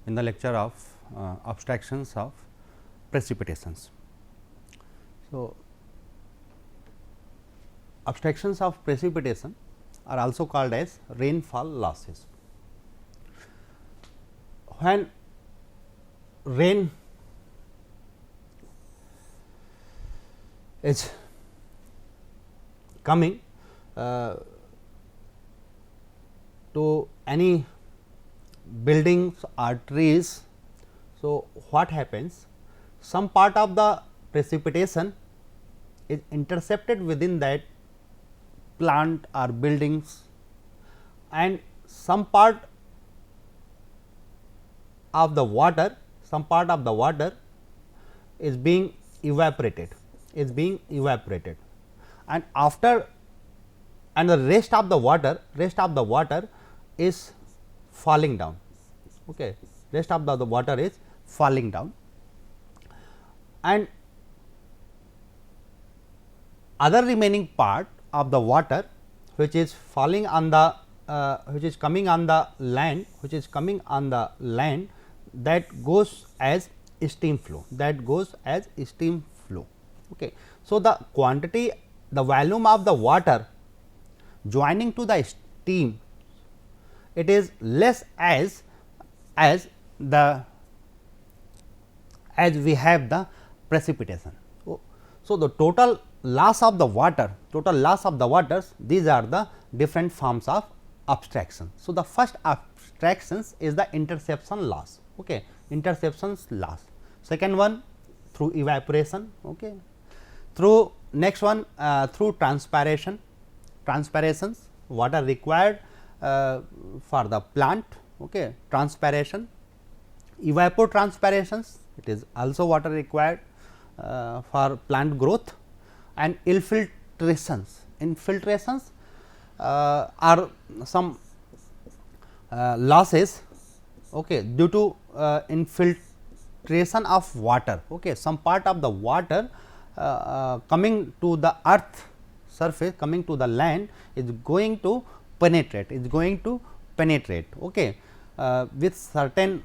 in the lecture of abstractions of precipitations. So, abstractions of precipitation are also called as rainfall losses. When rain is coming to any buildings or trees. So, what happens? Some part of the precipitation is intercepted within that plant or buildings, and some part of the water, is being evaporated, and after, and the rest of the water is falling down. Okay. Rest of the water is falling down, and other remaining part of the water which is falling on the which is coming on the land, that goes as steam flow, Okay. So, the quantity, the volume of the water joining to the steam, it is less as we have the precipitation. So, the total loss of the waters, these are the different forms of abstraction. So, the first abstractions is the interception loss. Okay. Second one through evaporation. Okay. Through next one through transpirations, water required for the plant. Okay. Transpiration, evapotranspirations, it is also water required for plant growth, and infiltrations. Are some losses, okay, due to infiltration of water. Okay. Some part of the water coming to the earth surface, coming to the land, is going to penetrate, okay, with certain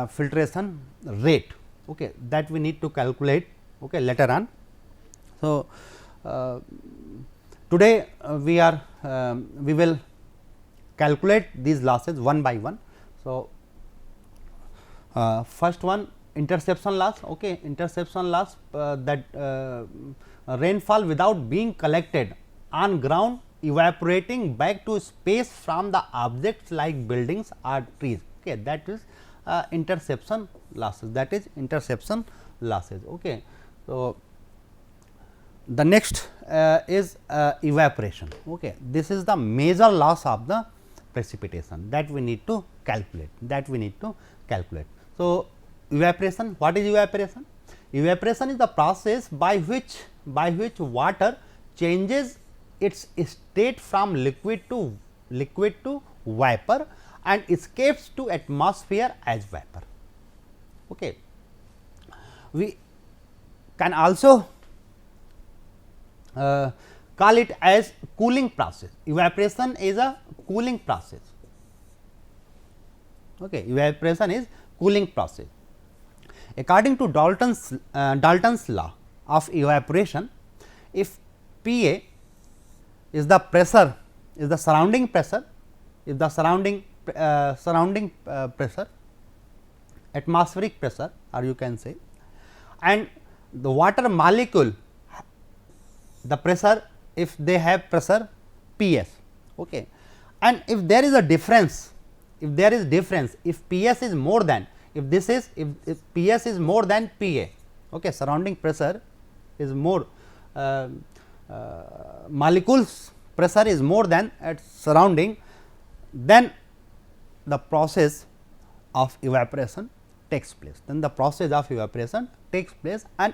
filtration rate, okay, that we need to calculate, okay, later on. So, today we will calculate these losses one by one. So, first one, interception loss. Okay. Interception loss, that rainfall without being collected on ground, evaporating back to space from the objects like buildings or trees. Okay. That is interception losses. Okay. So, the next is evaporation. Okay. This is the major loss of the precipitation that we need to calculate. So, evaporation, what is evaporation? Evaporation is the process by which water changes its state from liquid to vapor and escapes to atmosphere as vapor. Okay. We can also call it as cooling process. Evaporation is a cooling process. Okay. Evaporation is cooling process. According to Dalton's law of evaporation, if Pa is the pressure, is the surrounding pressure, atmospheric pressure, or you can say, and the water molecule, the pressure, if they have pressure Ps. Okay. And if there is a difference, if Ps is more than, if Ps is more than Pa, okay, surrounding pressure is more, molecules pressure is more than at surrounding, then the process of evaporation takes place. And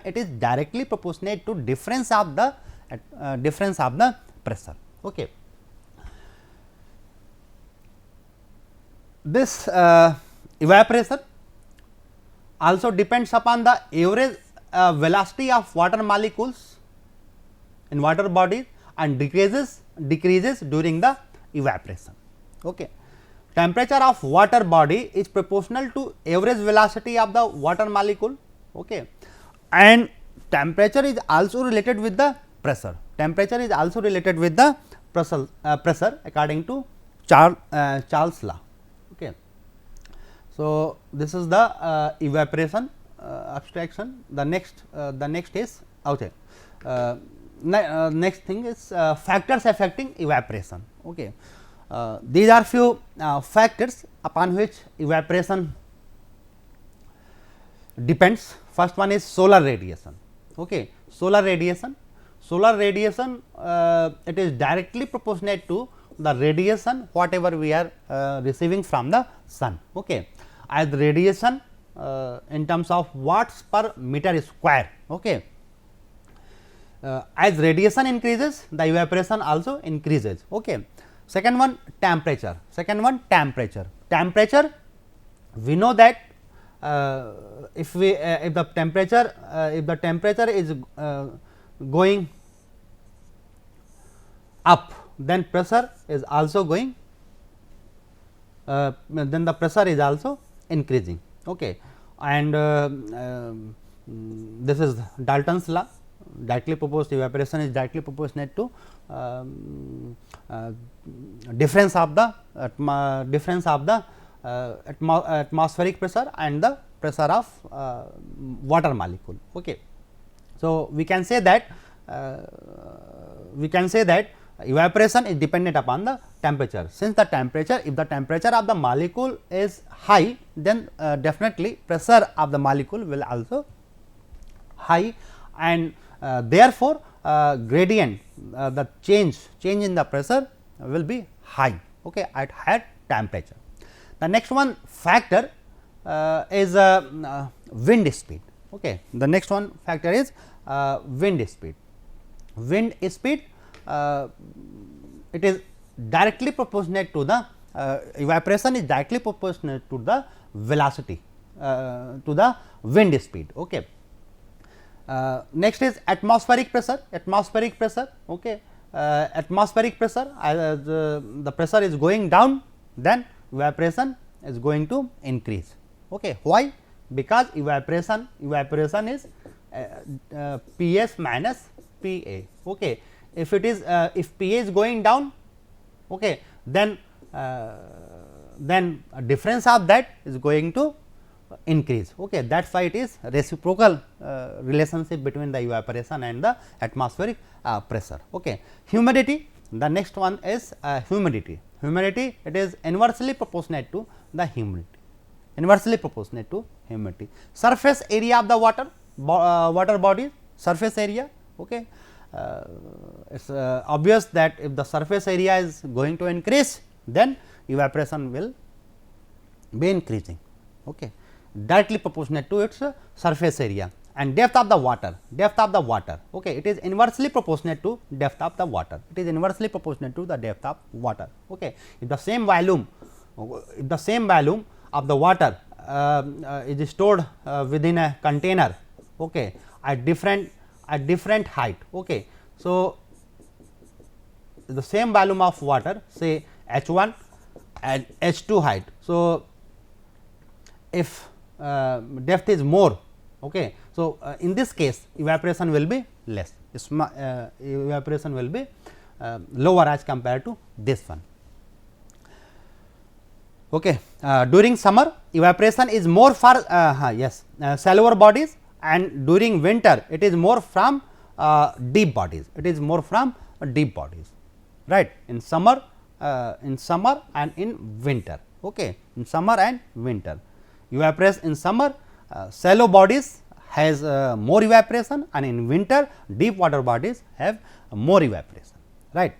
it is directly proportionate to difference of the pressure. Okay. This evaporation also depends upon the average velocity of water molecules in water bodies and decreases during the evaporation. Okay. temperature of water body is proportional to average velocity of the water molecule, okay. And temperature is also related with the pressure. Temperature is also related with the pressure according to Charles law. Okay. So, this is the evaporation abstraction. The next is okay. Next thing is factors affecting evaporation. Okay. These are few factors upon which evaporation depends. First one is solar radiation. Okay. Solar radiation it is directly proportionate to the radiation whatever we are receiving from the sun. Okay. As radiation in terms of watts per meter square. Okay. As radiation increases, the evaporation also increases. Okay. Second one, temperature. Temperature, we know that if the temperature is going up, then pressure is also going then the pressure is also increasing. Okay. And this is Dalton's law. Directly proportional evaporation is directly proportionate to difference of the atmospheric pressure and the pressure of water molecule. Okay. So, we can say that evaporation is dependent upon the temperature. Since the temperature, if the temperature of the molecule is high, then definitely pressure of the molecule will also high, and therefore, gradient the change in the pressure will be high, okay, at higher temperature. The next one factor is wind speed. Okay. The next one factor is wind speed. Wind speed it is directly proportionate to the evaporation is directly proportionate to the velocity to the wind speed. Okay. Next is atmospheric pressure. Okay. Atmospheric pressure, the pressure is going down, then evaporation is going to increase. Okay. Why? Because evaporation is Ps minus Pa. Okay. If it is if Pa is going down, okay, then a difference of that is going to increase. Okay. That is why it is reciprocal relationship between the evaporation and the atmospheric pressure. Okay. Humidity, the next one is humidity. Humidity, it is inversely proportionate to the humidity. Surface area of the water body, surface area. Okay. It is obvious that if the surface area is going to increase, then evaporation will be increasing. Okay. Directly proportionate to its surface area. And depth of the water, okay, it is inversely proportionate to depth of the water. Okay. If the same volume of the water is stored within a container, okay, at different height. Okay. So, the same volume of water, say H1 and H2 height. So, if depth is more, okay, so in this case evaporation will be less, evaporation will be lower as compared to this one. Okay. During summer evaporation is more for shallower bodies, and during winter it is more from deep bodies. Right. In summer and in winter. Okay. In summer and winter, evaporation in summer shallow bodies has more evaporation, and in winter deep water bodies have more evaporation. Right.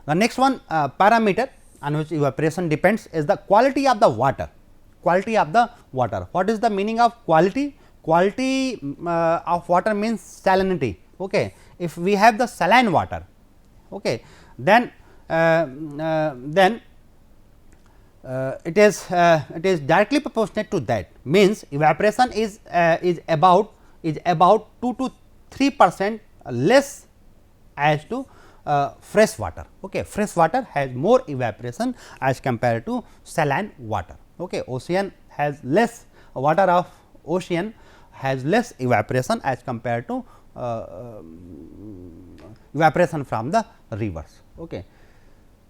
The next one parameter on which evaporation depends is the quality of the water. What is the meaning of quality? Quality of water means salinity. Okay. If we have the saline water, okay, then it is directly proportionate to that, means evaporation is about 2 to 3% less as to fresh water. Okay. Fresh water has more evaporation as compared to saline water. Okay. Ocean has less, water of ocean has less evaporation as compared to evaporation from the rivers. Okay.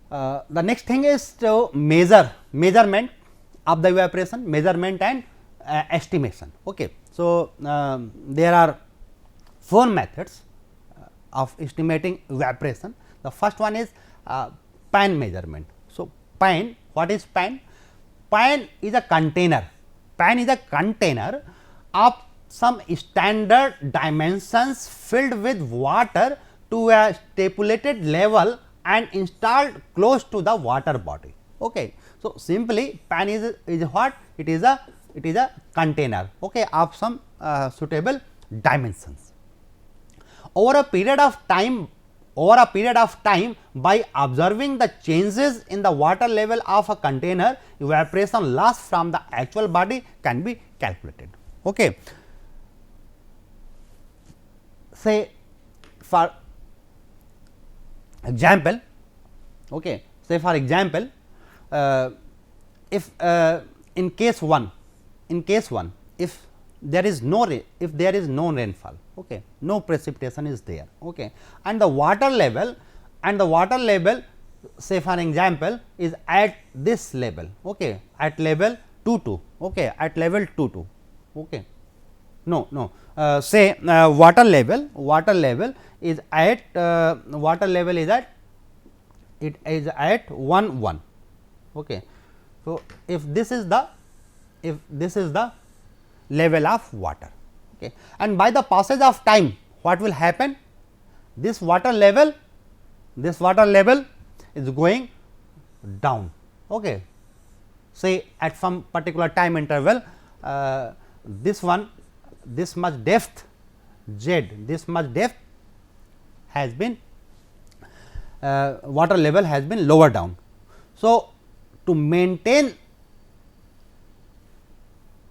The next thing is to measurement of the evaporation, measurement and estimation. Okay. So, there are 4 methods of estimating evaporation. The first one is pan measurement. So, pan, what is pan? Pan is a container. Pan is a container of some standard dimensions filled with water to a stipulated level and installed close to the water body. Okay. So, simply pan is what? It is a container, okay, of some suitable dimensions. Over a period of time, by observing the changes in the water level of a container, evaporation loss from the actual body can be calculated. Okay. Say for example, okay, say for example, if in case 1, if there is no rainfall, okay, no precipitation is there, okay, and the water level say for example is at this level, okay, at level 22, okay, at level 22, okay, say water level is at it is at 1. Okay. So, if this is the level of water, okay, and by the passage of time, what will happen? This water level is going down. Okay. Say at some particular time interval, this much depth z, this much depth has been water level has been lower down. So, to maintain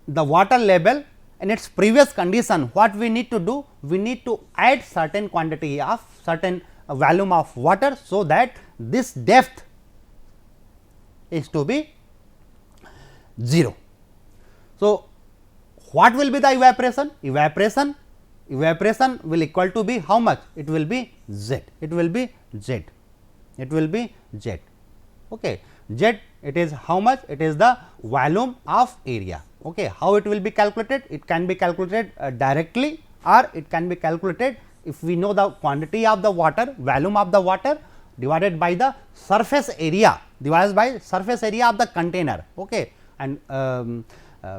the water level in its previous condition, what we need to do? We need to add certain quantity of certain volume of water, so that this depth is to be 0. So, what will be the evaporation? Evaporation will equal to be how much? It will be z. It will be z. Okay. Z, it is how much? It is the volume of area. Okay. How it will be calculated? It can be calculated directly, or it can be calculated if we know the quantity of the water, volume of the water divided by the surface area, divided by surface area of the container. Okay. And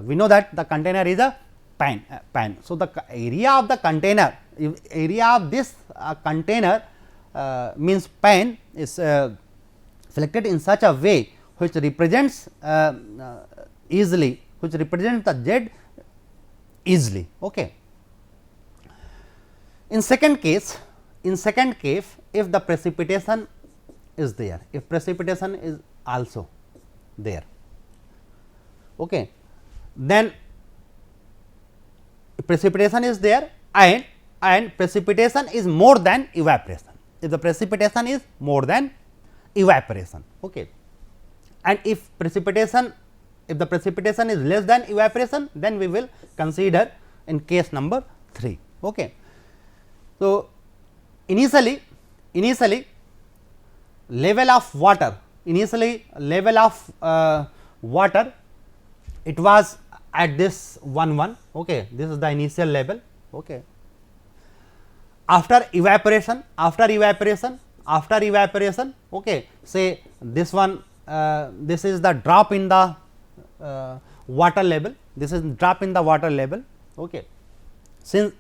we know that the container is a pan. So, the area of the container, area of this container means pan is selected in such a way which represents easily, which represents the z easily. Okay. In second case, if the precipitation is there, if precipitation is also there, okay, then precipitation is there and precipitation is more than evaporation. If the precipitation is more than evaporation, okay, and if the precipitation is less than evaporation, then we will consider in case number 3. Okay. So, initially level of water, water, it was at this 1. Okay, this is the initial level. Okay. After evaporation, okay, say this one, this is the drop in the water level. This is drop in the water level. Okay. Since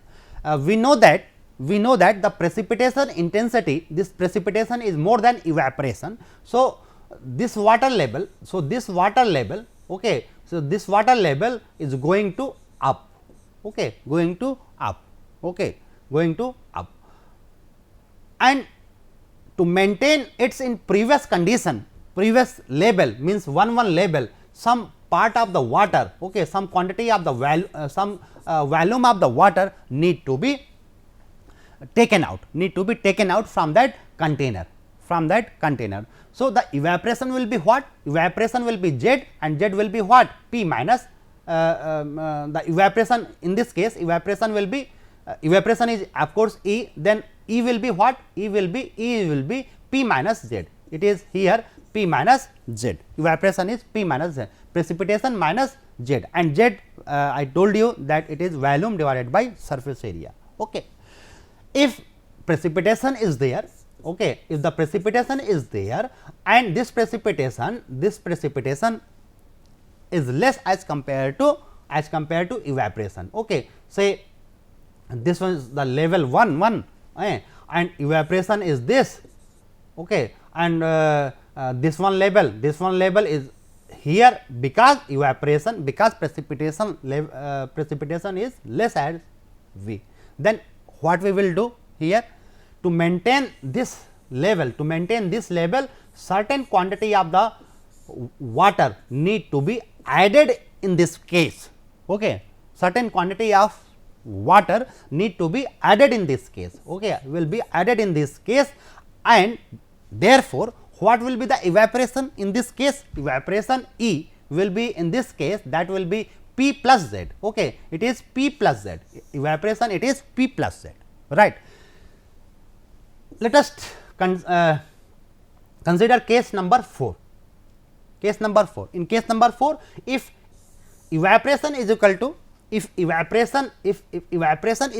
we know that the precipitation intensity, this precipitation is more than evaporation. So, this water level, okay, so this water level is going to up, okay, going to up, and to maintain its in previous condition, previous level means 1 level, some part of the water, okay, some quantity of the volume of the water need to be taken out, from that container, So, the evaporation will be what? Evaporation will be Z, and Z will be what? P minus the evaporation. In this case, evaporation will be evaporation is of course E, then E will be what? E will be P minus Z. It is here P minus Z. Evaporation is P minus Z. Precipitation minus Z, and Z I told you that it is volume divided by surface area. Okay. If precipitation is there, okay, if the precipitation is there and this precipitation is less as compared to evaporation. Okay. Say this one is the level 1 and evaporation is this, okay, and this one level is here because precipitation is less as V. Then what we will do here? To maintain this level, certain quantity of the water need to be added in this case. Okay. Certain quantity of water need to be added in this case. Okay. Will be added in this case, and therefore, what will be the evaporation in this case? Evaporation E will be in this case, that will be P plus Z. Okay. It is P plus Z. Evaporation, it is P plus Z, right. Let us consider case number 4. In case number 4, if evaporation is equal to, if evaporation is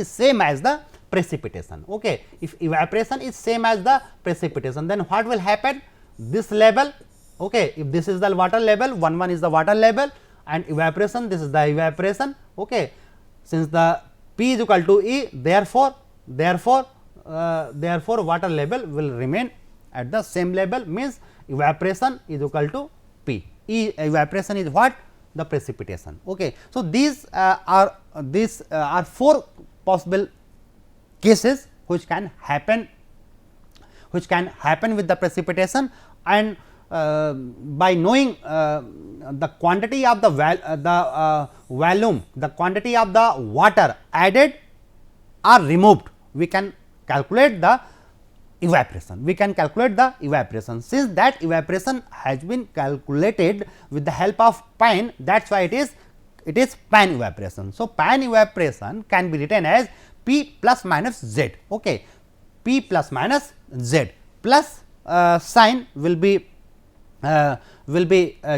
same as the precipitation, okay, if evaporation is same as the precipitation, then what will happen? This level, okay, if this is the water level, 1 is the water level, and evaporation, this is the evaporation, okay. Since the P is equal to E, therefore water level will remain at the same level, means evaporation is equal to P. Evaporation is what? The precipitation. Okay. So, these are 4 possible cases which can happen with the precipitation, and by knowing the quantity of the volume, the quantity of the water added or removed, we can calculate the evaporation. Since that evaporation has been calculated with the help of pan, that is why it is pan evaporation. So, pan evaporation can be written as P plus minus Z. Okay. P plus minus Z, plus sign will be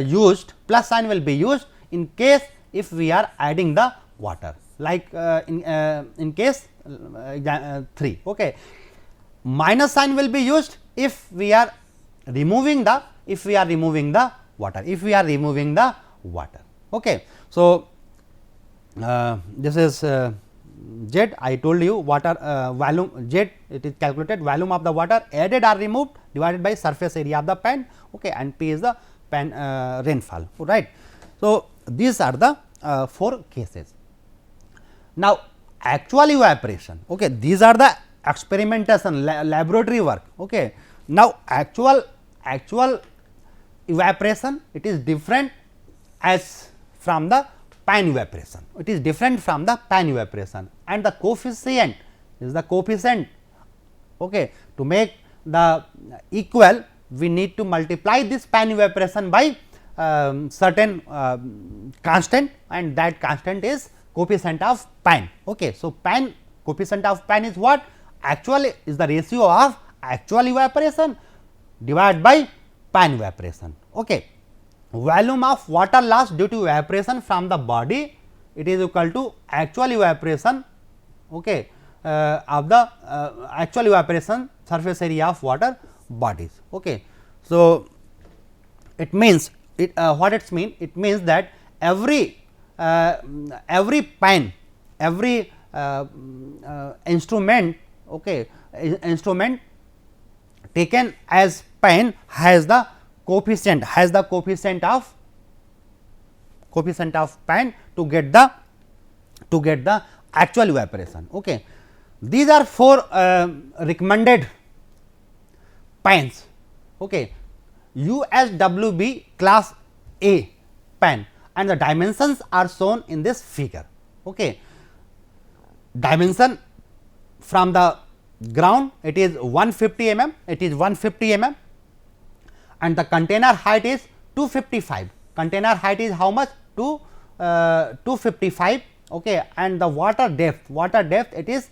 used, plus sign will be used in case if we are adding the water, like in case 3. Okay. Minus sign will be used if we are removing the water. Okay. So, this is Z. I told you water volume Z, it is calculated volume of the water added or removed divided by surface area of the pan, okay, and P is the pan rainfall, right. So, these are the 4 cases. Now, actual evaporation, okay, these are the experimentation laboratory work. Okay. Now, actual evaporation, it is different as from the pan evaporation. And the coefficient is the coefficient. Okay. To make the equal, we need to multiply this pan evaporation by certain constant, and that constant is coefficient of pan. Okay. So, coefficient of pan is what? Actually is the ratio of actual evaporation divided by pan evaporation. Okay. Volume of water loss due to evaporation from the body, it is equal to actual evaporation, okay, of the actual evaporation surface area of water bodies. Okay. So, it means what it means? It means that every pan, every instrument, okay, instrument taken as pan has the coefficient of pan to get the actual evaporation. Okay. These are 4 recommended pans. Okay. USWB class A pan, and the dimensions are shown in this figure. Okay. Dimension from the ground it is 150 mm, it is 150 mm, and the container height is 255. Container height is how much? 255. Okay, and the water depth it is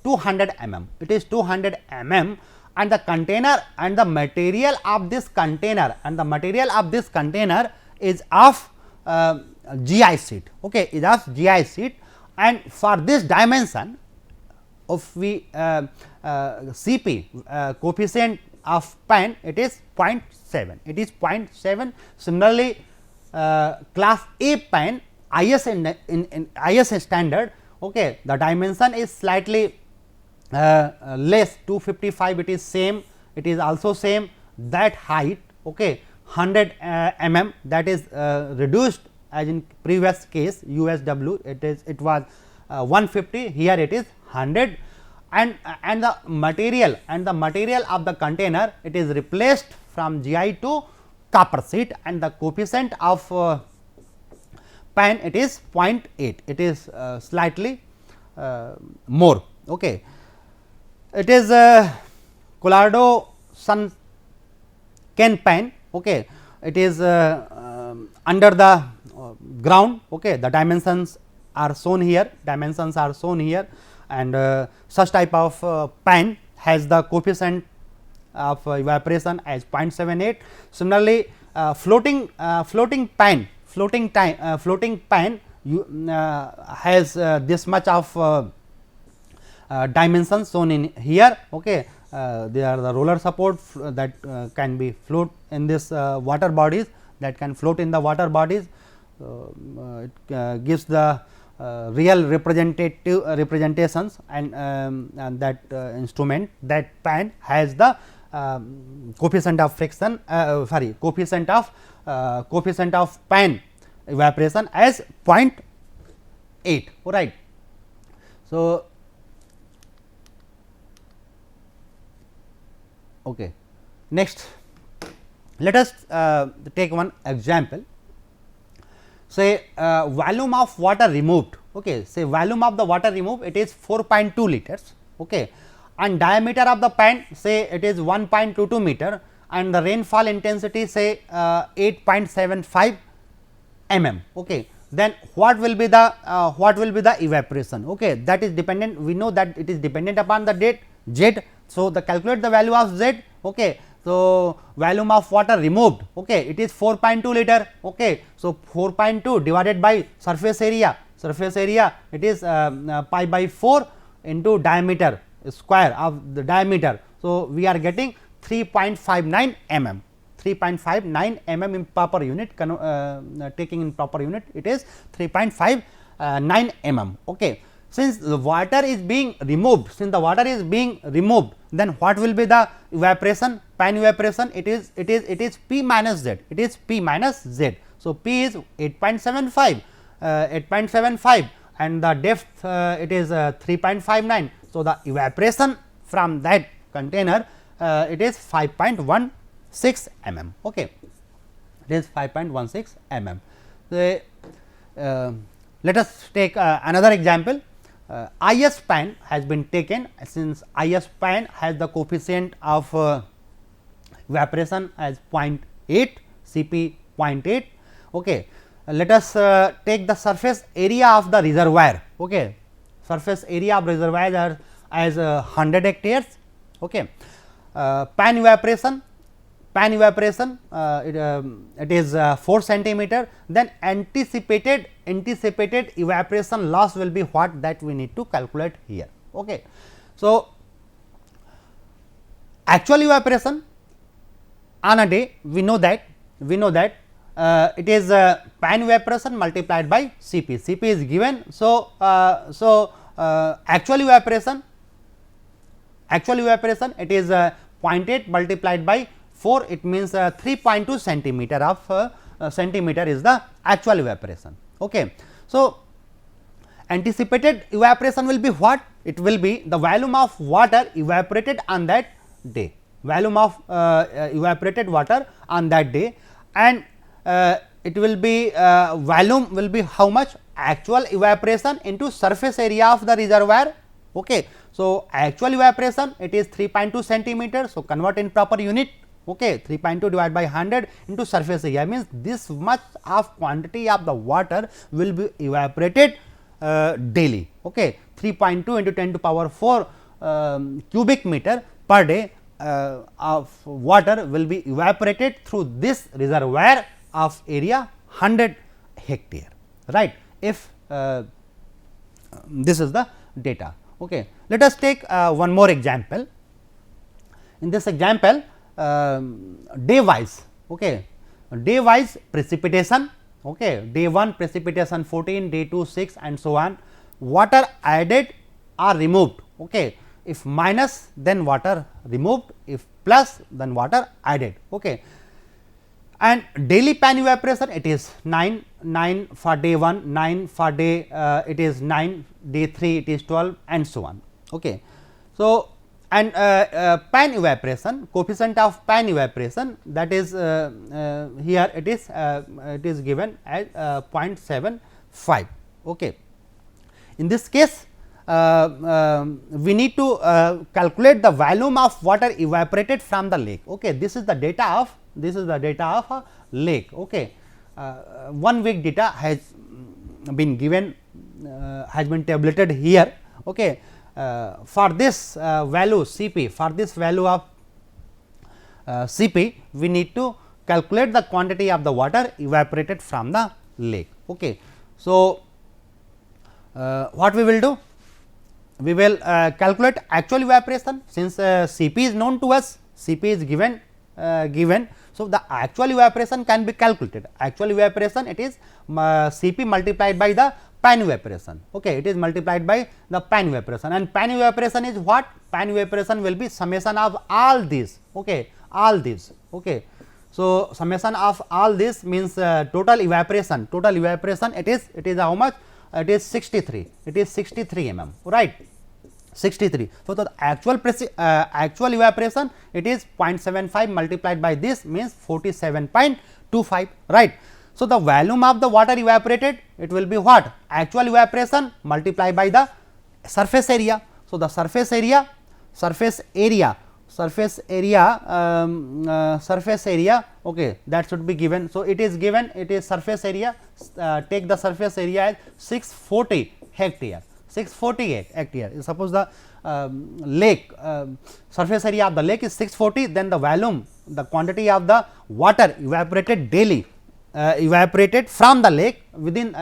200 mm. It is 200 mm, and the container and the material of this container is of GI sheet. Okay, is of GI sheet, and for this dimension of we CP coefficient of pan, it is 0.7. It is 0.7. Similarly, class A pan IS in IS standard, okay, the dimension is slightly less, 255. It is same. It is also same. That height, okay, 100 mm, that is reduced as in previous case USW. It was 150. Here it is 100, and the material of the container, it is replaced from GI to copper sheet, and the coefficient of pan, it is 0.8. It is slightly more. Okay. It is Colorado Sun Ken pan. Okay. It is under the ground. Okay. The dimensions are shown here. And such type of pan has the coefficient of evaporation as 0.78. Similarly, floating pan has this much of dimensions shown in here. Okay, they are the roller support that can be float in this water bodies, that can float in the water bodies. It gives the real representations, and that instrument, that pan has the coefficient of friction, coefficient of pan evaporation as 0.8. right. So, okay. Next, let us take one example. Say volume of water removed. Okay, say volume of the water removed, it is 4.2 liters. Okay, and diameter of the pan, say it is 1.22 meter, and the rainfall intensity, say 8.75 mm. Okay, then what will be the evaporation? Okay, that is dependent. We know that it is dependent upon the date Z. So, the calculate the value of Z. Okay. So, volume of water removed, okay, it is 4.2 liter. Okay. So, 4.2 divided by surface area, it is pi by 4 into diameter, square of the diameter. So, we are getting 3.59 mm, 3.59 mm in proper unit, taking in proper unit, it is 3.59 mm. Okay. Since the water is being removed, then what will be the evaporation, pan evaporation? It is P minus Z. It is P minus Z. So, P is 8.75, and the depth it is 3.59. So, the evaporation from that container it is 5.16 mm. Okay, it is 5.16 mm. So, let us take another example. IS pan has been taken, since IS pan has the coefficient of evaporation as 0.8, Cp 0.8. Okay. Let us take the surface area of the reservoir. Okay. Surface area of reservoir are as 100 hectares. Okay. Pan evaporation, it is 4 centimeter. Then anticipated evaporation loss will be what, that we need to calculate here. Okay. So, actual evaporation on a day, we know that it is pan evaporation multiplied by Cp. Cp is given. So, actual evaporation it is 0.8 multiplied by 4, it means 3.2 centimeter of centimeter is the actual evaporation. Okay. So, anticipated evaporation will be what? It will be the volume of water evaporated on that day, evaporated water on that day, and it will be volume will be how much? Actual evaporation into surface area of the reservoir. Okay. So, actual evaporation it is 3.2 centimeter. So, convert in proper unit, okay, 3.2 divided by 100 into surface area means this much of quantity of the water will be evaporated daily, okay. 3.2 into 10 to power 4 cubic meter per day of water will be evaporated through this reservoir of area 100 hectare, right. If this is the data, okay. Let us take one more example. In this example, day wise, okay, day wise precipitation, okay, day 1 precipitation 14, day 2 6 and so on, water added or removed, okay. If minus then water removed, if plus then water added, okay. And daily pan evaporation it is 9 for day 1, 9 for day it is 9, day 3 it is 12 and so on, okay. So, and pan evaporation, coefficient of pan evaporation, that is here it is given as 0.75, okay. In this case we need to calculate the volume of water evaporated from the lake, okay. This is the data of a lake, okay. 1 week data has been given, has been tabulated here, okay. For this value Cp, for this value of Cp, we need to calculate the quantity of the water evaporated from the lake, okay. So, what we will do? We will calculate actual evaporation, since Cp is known to us, Cp is given. So, the actual evaporation can be calculated. Actual evaporation it is Cp multiplied by the pan evaporation, okay. It is multiplied by the pan evaporation, and pan evaporation is what? Pan evaporation will be summation of all these, okay, all these, okay. So, summation of all this means total evaporation it is how much? It is 63, it is 63 mm, right, 63. So, the actual evaporation it is 0.75 multiplied by this means 47.25, right. So, the volume of the water evaporated it will be what? Actual evaporation multiplied by the surface area. So, the surface area okay, that should be given. So, it is given, it is surface area, take the surface area as 640 hectare, 640 hectare. Suppose the lake surface area of the lake is 640, then the volume, the quantity of the water evaporated daily, evaporated from the lake within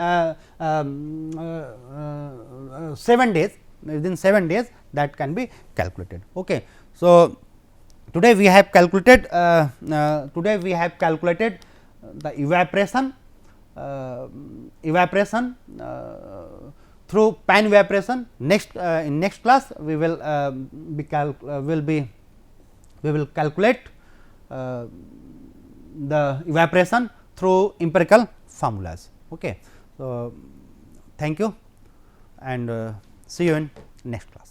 7 days, within 7 days, that can be calculated, okay. So, today we have calculated the evaporation through pan evaporation. Next in next class we will calculate the evaporation through empirical formulas, okay. So, thank you and see you in next class.